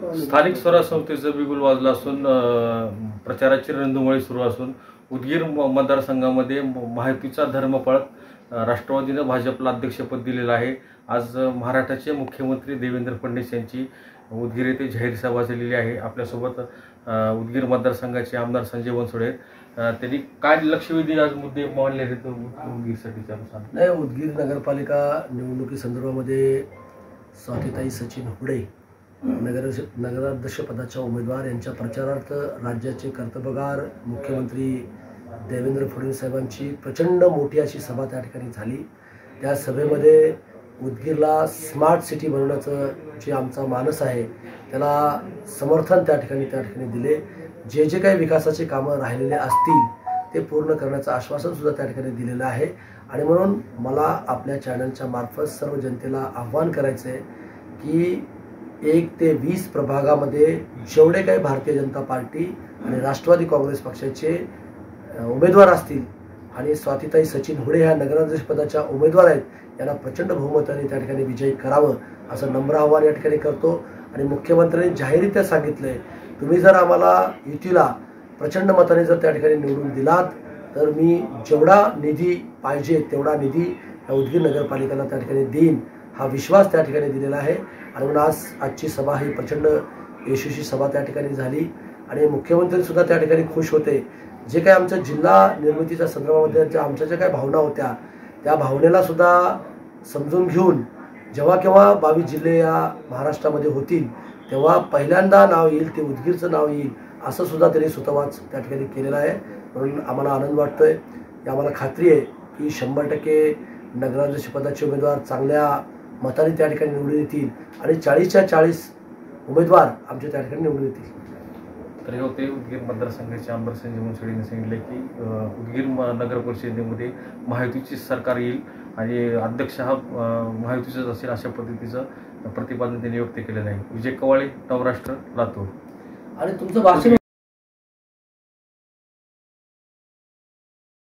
स्थानिक स्वराज्य संस्थेचं बिगुल वाजलं असून प्रचाराची रणधुमाळी सुरू असून उदगीर मतदारसंघामध्ये महायुतीचा धर्म पळत राष्ट्रवादीनं भाजपला अध्यक्षपद दिलेलं आहे। आज महाराष्ट्राचे मुख्यमंत्री देवेंद्र फडणवीस यांची उदगीर येथे जाहीर सभा झालेली आहे। आपल्यासोबत उदगीर मतदारसंघाचे आमदार संजय बनसोडे त्यांनी काय लक्षवेधी आज मुद्दे मांडले आहेत उदगीरसाठीच्या अनुसार? नाही, उदगीर नगरपालिका निवडणुकीसंदर्भामध्ये स्वातीताई सचिन हुडे नगराध्यक्षपदाच्या उमेदवार यांच्या प्रचारार्थ राज्याचे कर्तव्यगार मुख्यमंत्री देवेंद्र फडणवीस साहेबांची प्रचंड मोठी अशी सभा त्या ठिकाणी झाली। त्या सभेमध्ये उदगीरला स्मार्ट सिटी बनवण्याचं जे आमचा मानस आहे त्याला समर्थन त्या ठिकाणी दिले। जे जे काही विकासाची कामं राहिलेले असतील ते पूर्ण करण्याचं आश्वासन सुद्धा त्या ठिकाणी दिलेलं आहे। आणि म्हणून मला आपल्या चॅनलच्या मार्फत सर्व जनतेला आव्हान करायचं आहे की 1 ते 20 प्रभागामध्ये जेवढे काही भारतीय जनता पार्टी आणि राष्ट्रवादी काँग्रेस पक्षाचे उमेदवार असतील आणि स्वातीताई सचिन हुडे ह्या नगराध्यक्षपदाच्या उमेदवार आहेत, यांना प्रचंड बहुमताने त्या ठिकाणी विजयी करावं असं नम्र आव्हान या ठिकाणी करतो। आणि मुख्यमंत्र्यांनी जाहीररित्या सांगितलंय, तुम्ही जर आम्हाला युतीला प्रचंड मताने जर त्या ठिकाणी निवडून दिलात तर मी जेवढा निधी पाहिजे तेवढा निधी या उदगीर नगरपालिकेला त्या ठिकाणी देईन, हा विश्वास त्या ठिकाणी दिलेला आहे। आणि म्हणून आजची सभा ही प्रचंड यशस्वी सभा त्या ठिकाणी झाली आणि मुख्यमंत्री सुद्धा त्या ठिकाणी खुश होते। जे काही आमच्या जिल्हा निर्मितीच्या संदर्भामध्ये ज्या आमच्या ज्या काही भावना होत्या त्या भावनेला सुद्धा समजून घेऊन जेव्हा केव्हा 22 जिल्हे या महाराष्ट्रामध्ये होतील तेव्हा पहिल्यांदा नाव येईल ते उदगीरचं नाव येईल असं सुद्धा त्यांनी सुतवाच त्या ठिकाणी केलेला आहे। म्हणून आम्हाला आनंद वाटतोय, आम्हाला खात्री आहे की 100% नगराध्यक्षपदाचे उमेदवार चांगल्या मताने त्या ठिकाणी निवडून येतील आणि 40च्या 40 उमेदवार आमच्या त्या ठिकाणी निवडून येतील। तर हे होते उदगीर मतदारसंघाचे आमदार संजय बनसोडे यांनी सांगितले की उदगीर नगर परिषदेमध्ये महायुतीचे सरकार येईल आणि अध्यक्ष हा महायुतीचाच असेल अशा पद्धतीचं प्रतिपादन त्यांनी व्यक्त केलेलं आहे। विजय कवाळे, नवराष्ट्र, लातूर। आणि तुमचं भाषण